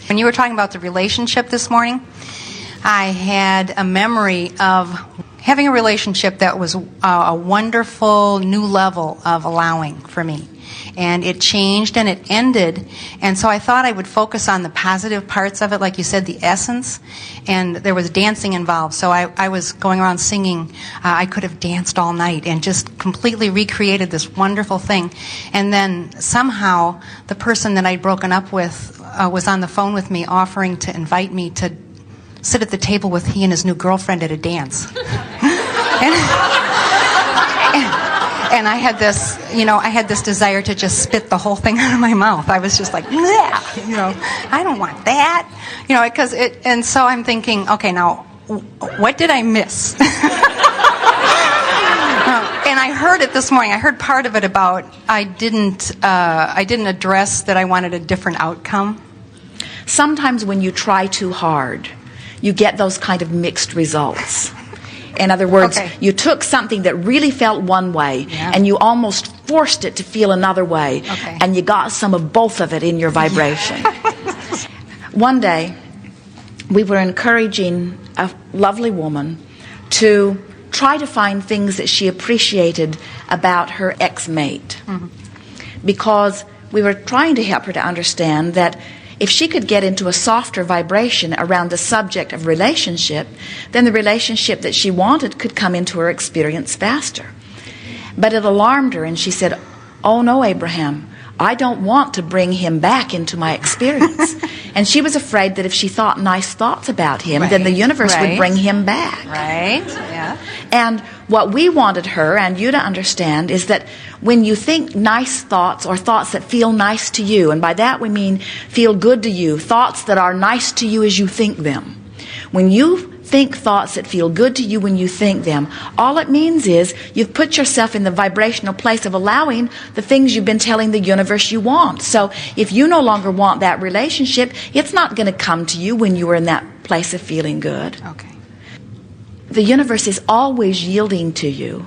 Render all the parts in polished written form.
When you were talking about the relationship this morning, I had a memory of having a relationship that was a wonderful new level of allowing for me. And it changed and it ended. And so I thought I would focus on the positive parts of it, like you said, the essence. And there was dancing involved. So I was going around singing. I could have danced all night and just completely recreated this wonderful thing. And then somehow the person that I'd broken up with was on the phone with me, offering to invite me to sit at the table with he and his new girlfriend at a dance. And I had this, I had this desire to just spit the whole thing out of my mouth. I was just like, I don't want that, because and so I'm thinking, okay, now, what did I miss? And I heard it this morning. I heard part of it about I didn't address that I wanted a different outcome. Sometimes when you try too hard, you get those kind of mixed results. In other words, you took something that really felt one way, and you almost forced it to feel another way, and you got some of both of it in your vibration. One day, we were encouraging a lovely woman to try to find things that she appreciated about her ex-mate, because we were trying to help her to understand that if she could get into a softer vibration around the subject of relationship, then the relationship that she wanted could come into her experience faster. But it alarmed her, and she said, "Oh no, Abraham, I don't want to bring him back into my experience." And she was afraid that if she thought nice thoughts about him, then the universe would bring him back. And what we wanted her and you to understand is that when you think nice thoughts or thoughts that feel nice to you, and by that we mean feel good to you, thoughts that are nice to you as you think them. When you think thoughts that feel good to you when you think them, all it means is you've put yourself in the vibrational place of allowing the things you've been telling the universe you want. So if you no longer want that relationship, it's not going to come to you when you are in that place of feeling good. The universe is always yielding to you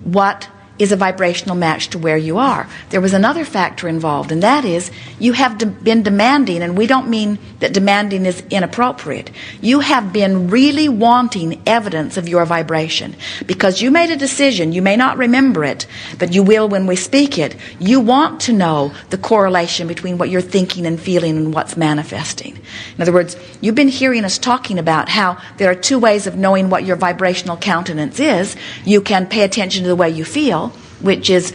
what is a vibrational match to where you are. There was another factor involved, and that is you have been demanding, and we don't mean that demanding is inappropriate. You have been really wanting evidence of your vibration because you made a decision. You may not remember it, but you will when we speak it. You want to know the correlation between what you're thinking and feeling and what's manifesting. In other words, you've been hearing us talking about how there are two ways of knowing what your vibrational countenance is. You can pay attention to the way you feel, which is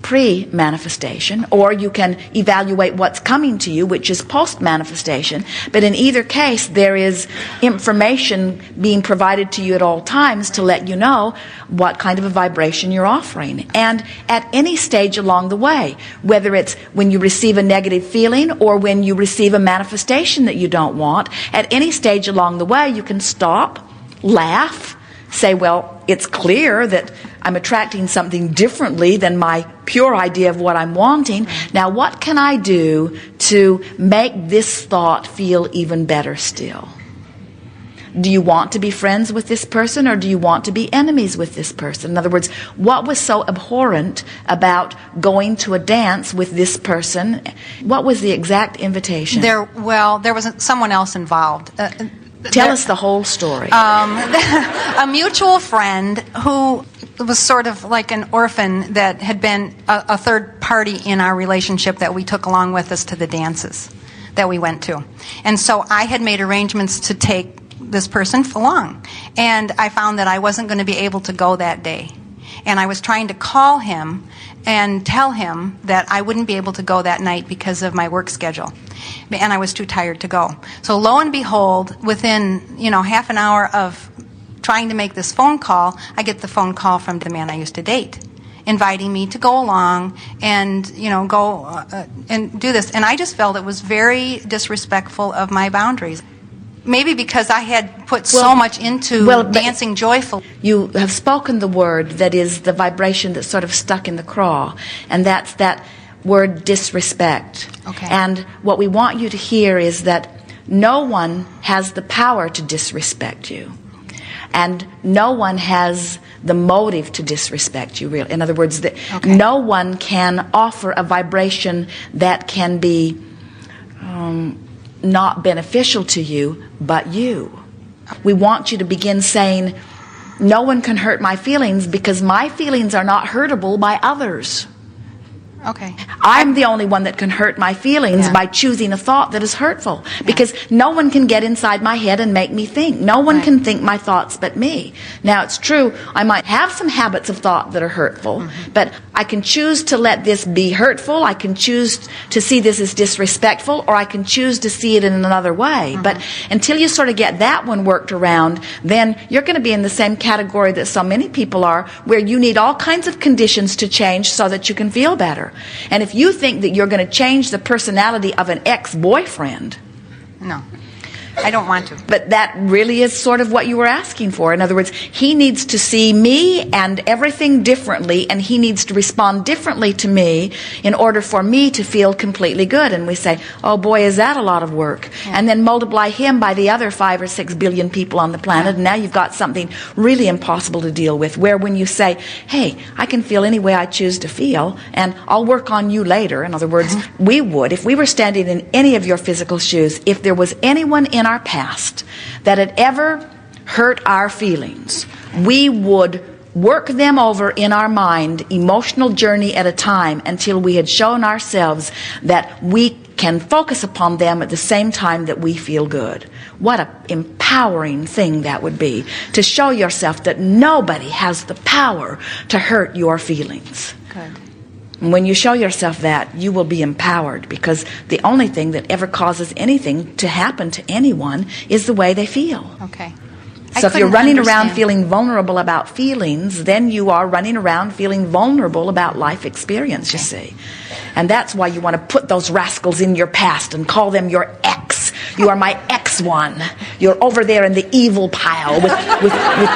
pre-manifestation, or you can evaluate what's coming to you, which is post-manifestation. But in either case, there is information being provided to you at all times to let you know what kind of a vibration you're offering. And at any stage along the way, whether it's when you receive a negative feeling or when you receive a manifestation that you don't want, at any stage along the way, you can stop, laugh, say, well, it's clear that I'm attracting something differently than my pure idea of what I'm wanting. Now, what can I do to make this thought feel even better still? Do you want to be friends with this person, or do you want to be enemies with this person? In other words, what was so abhorrent about going to a dance with this person? What was the exact invitation? There was someone else involved. Tell us the whole story. A mutual friend who was sort of like an orphan that had been a third party in our relationship that we took along with us to the dances that we went to. And so I had made arrangements to take this person along. And I found that I wasn't going to be able to go that day. And I was trying to call him and tell him that I wouldn't be able to go that night because of my work schedule. And I was too tired to go. So lo and behold, within, half an hour of trying to make this phone call, I get the phone call from the man I used to date, inviting me to go along and, go and do this. And I just felt it was very disrespectful of my boundaries. Maybe because I had put so much into dancing joyful. You have spoken the word that is the vibration that's sort of stuck in the craw, and that's that word disrespect. And what we want you to hear is that no one has the power to disrespect you. And no one has the motive to disrespect you, really. In other words, no one can offer a vibration that can be not beneficial to you but you. We want you to begin saying, no one can hurt my feelings because my feelings are not hurtable by others. Okay. I'm the only one that can hurt my feelings by choosing a thought that is hurtful, because no one can get inside my head and make me think. No one can think my thoughts but me. Now, it's true, I might have some habits of thought that are hurtful, but I can choose to let this be hurtful, I can choose to see this as disrespectful, or I can choose to see it in another way. But until you sort of get that one worked around, then you're going to be in the same category that so many people are, where you need all kinds of conditions to change so that you can feel better. And if you think that you're going to change the personality of an ex-boyfriend, no, I don't want to. But that really is sort of what you were asking for. In other words, he needs to see me and everything differently, and he needs to respond differently to me in order for me to feel completely good. And we say, oh boy, is that a lot of work. And then multiply him by the other 5 or 6 billion people on the planet, and now you've got something really impossible to deal with, where when you say, hey, I can feel any way I choose to feel, and I'll work on you later. In other words, we would, if we were standing in any of your physical shoes, if there was anyone in our past that had ever hurt our feelings, we would work them over in our mind, emotional journey at a time, until we had shown ourselves that we can focus upon them at the same time that we feel good. What an empowering thing that would be, to show yourself that nobody has the power to hurt your feelings. Good. When you show yourself that, you will be empowered, because the only thing that ever causes anything to happen to anyone is the way they feel. Okay. So if you're running around feeling vulnerable about feelings, then you are running around feeling vulnerable about life experience, you see. And that's why you want to put those rascals in your past and call them your ex. You are my ex-one. You're over there in the evil pile with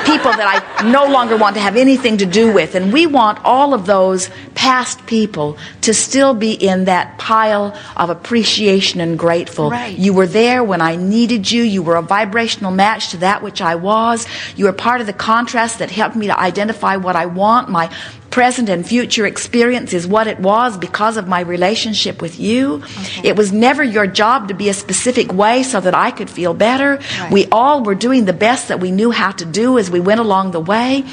people that I no longer want to have anything to do with. And we want all of those past people to still be in that pile of appreciation and grateful. Right. You were there when I needed you. You were a vibrational match to that which I was. You were part of the contrast that helped me to identify what I want. My present and future experience is what it was because of my relationship with you. Okay. It was never your job to be a specific way so that I could feel better. Right. We all were doing the best that we knew how to do as we went along the way.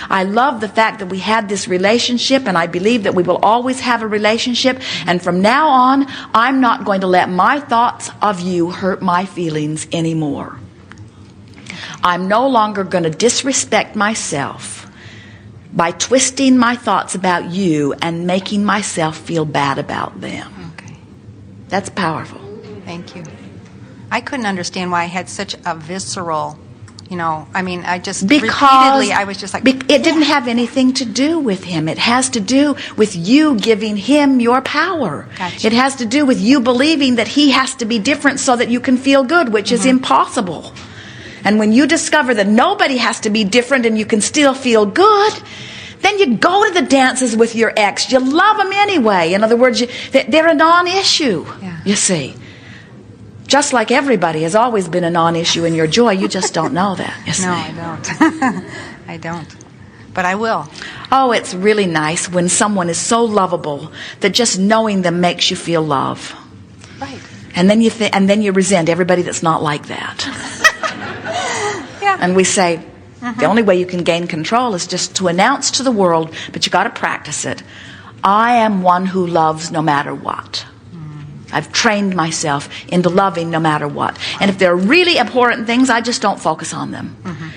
I love the fact that we had this relationship, and I believe that we will always have a relationship. And from now on, I'm not going to let my thoughts of you hurt my feelings anymore. I'm no longer going to disrespect myself by twisting my thoughts about you and making myself feel bad about them. Okay. That's powerful. Thank you. I couldn't understand why I had such a visceral, I just repeatedly, I was just like... It didn't have anything to do with him. It has to do with you giving him your power. Gotcha. It has to do with you believing that he has to be different so that you can feel good, which is impossible. And when you discover that nobody has to be different and you can still feel good, then you go to the dances with your ex. You love them anyway. In other words, they're a non-issue, you see. Just like everybody has always been a non-issue in your joy. You just don't know that, you see. No, I don't. I don't. But I will. Oh, it's really nice when someone is so lovable that just knowing them makes you feel love. Right. And then you resent everybody that's not like that. And we say, the only way you can gain control is just to announce to the world, but you got to practice it. I am one who loves no matter what. I've trained myself into loving no matter what. And if there are really abhorrent things, I just don't focus on them.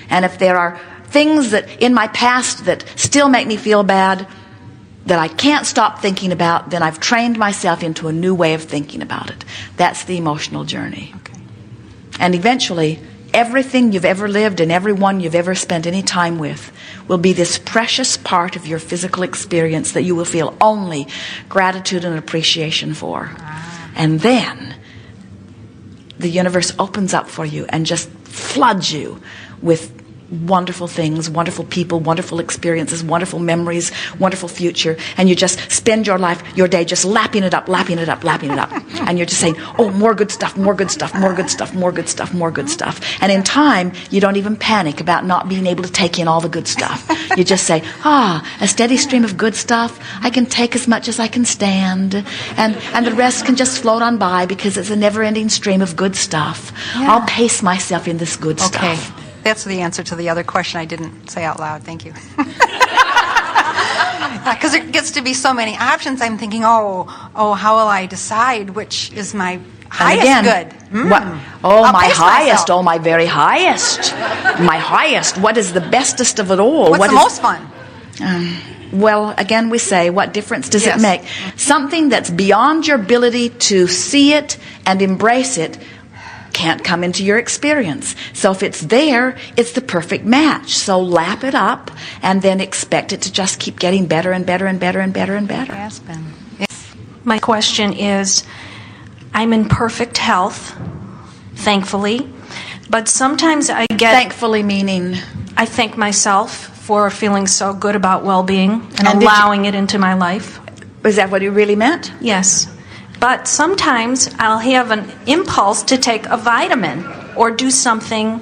And if there are things that in my past that still make me feel bad, that I can't stop thinking about, then I've trained myself into a new way of thinking about it. That's the emotional journey. Okay. And eventually, everything you've ever lived and everyone you've ever spent any time with will be this precious part of your physical experience that you will feel only gratitude and appreciation for. And then the universe opens up for you and just floods you with wonderful things, wonderful people, wonderful experiences, wonderful memories, wonderful future, and you just spend your day just lapping it up, and you're just saying, oh, more good stuff, more good stuff, more good stuff, more good stuff, more good stuff. And in time, you don't even panic about not being able to take in all the good stuff. You just say, a steady stream of good stuff. I can take as much as I can stand, and the rest can just float on by because it's a never-ending stream of good stuff. Yeah. I'll pace myself in this good stuff. Okay. That's the answer to the other question I didn't say out loud. Thank you. Because it gets to be so many options. I'm thinking, how will I decide which is my highest good? My highest, myself. My very highest. My highest. What is the bestest of it all? What's the most fun? Well, again, we say, what difference does it make? Something that's beyond your ability to see it and embrace it can't come into your experience. So if it's there, it's the perfect match. So lap it up and then expect it to just keep getting better and better and better and better and better. Yes, Ben. My question is, I'm in perfect health, thankfully, but sometimes I get... Thankfully meaning? I thank myself for feeling so good about well-being and allowing it into my life. Is that what you really meant? Yes. But sometimes I'll have an impulse to take a vitamin or do something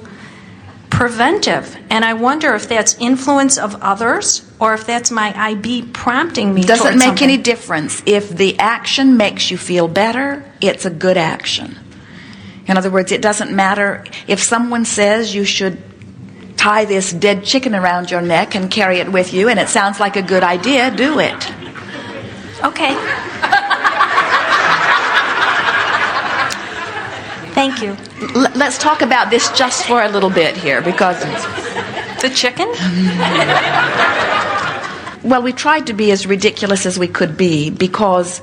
preventive. And I wonder if that's influence of others or if that's my IB prompting me. Doesn't make something. any difference. If the action makes you feel better, it's a good action. In other words, it doesn't matter if someone says you should tie this dead chicken around your neck and carry it with you, and it sounds like a good idea, do it. Okay. Thank you. Let's talk about this just for a little bit here, because... The chicken? Well, we tried to be as ridiculous as we could be because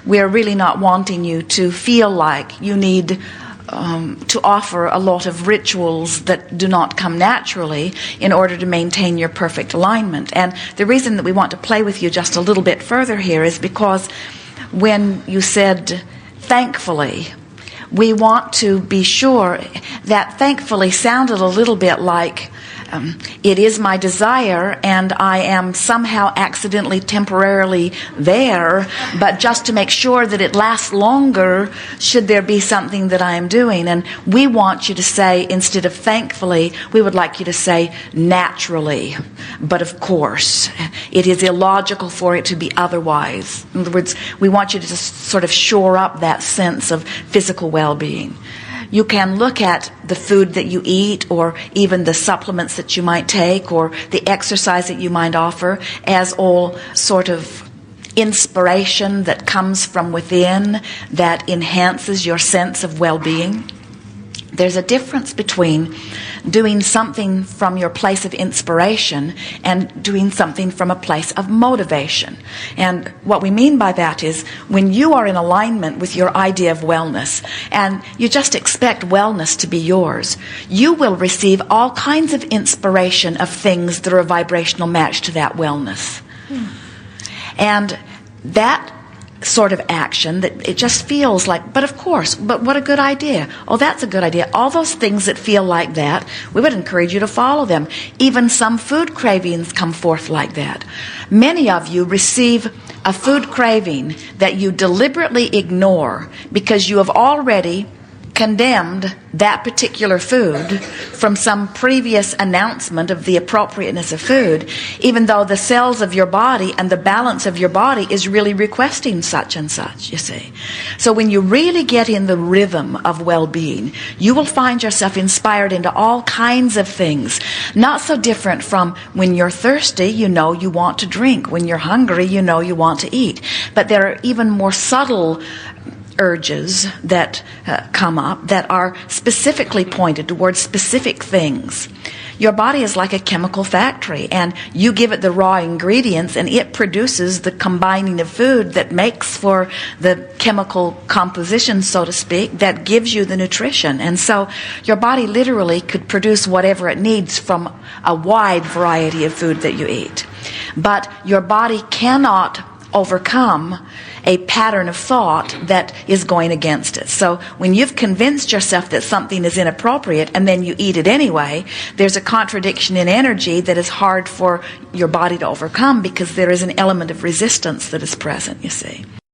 we're really not wanting you to feel like you need to offer a lot of rituals that do not come naturally in order to maintain your perfect alignment. And the reason that we want to play with you just a little bit further here is because when you said thankfully, we want to be sure that thankfully sounded a little bit like it is my desire and I am somehow accidentally temporarily there, but just to make sure that it lasts longer should there be something that I am doing. And we want you to say, instead of thankfully, we would like you to say naturally. But of course, it is illogical for it to be otherwise. In other words, we want you to just sort of shore up that sense of physical well-being. You can look at the food that you eat or even the supplements that you might take or the exercise that you might offer as all sort of inspiration that comes from within that enhances your sense of well-being. There's a difference between doing something from your place of inspiration and doing something from a place of motivation. And what we mean by that is when you are in alignment with your idea of wellness and you just expect wellness to be yours, you will receive all kinds of inspiration of things that are a vibrational match to that wellness. And that sort of action that it just feels like, but of course, but what a good idea. Oh, that's a good idea. All those things that feel like that, we would encourage you to follow them. Even some food cravings come forth like that. Many of you receive a food craving that you deliberately ignore because you have already condemned that particular food from some previous announcement of the appropriateness of food, even though the cells of your body and the balance of your body is really requesting such and such, you see. So when you really get in the rhythm of well-being, you will find yourself inspired into all kinds of things. Not so different from when you're thirsty, you know you want to drink. When you're hungry, you know you want to eat. But there are even more subtle urges that come up that are specifically pointed towards specific things. Your body is like a chemical factory, and you give it the raw ingredients and it produces the combining of food that makes for the chemical composition, so to speak, that gives you the nutrition. And so your body literally could produce whatever it needs from a wide variety of food that you eat. But your body cannot overcome a pattern of thought that is going against it. So when you've convinced yourself that something is inappropriate and then you eat it anyway, there's a contradiction in energy that is hard for your body to overcome because there is an element of resistance that is present, you see.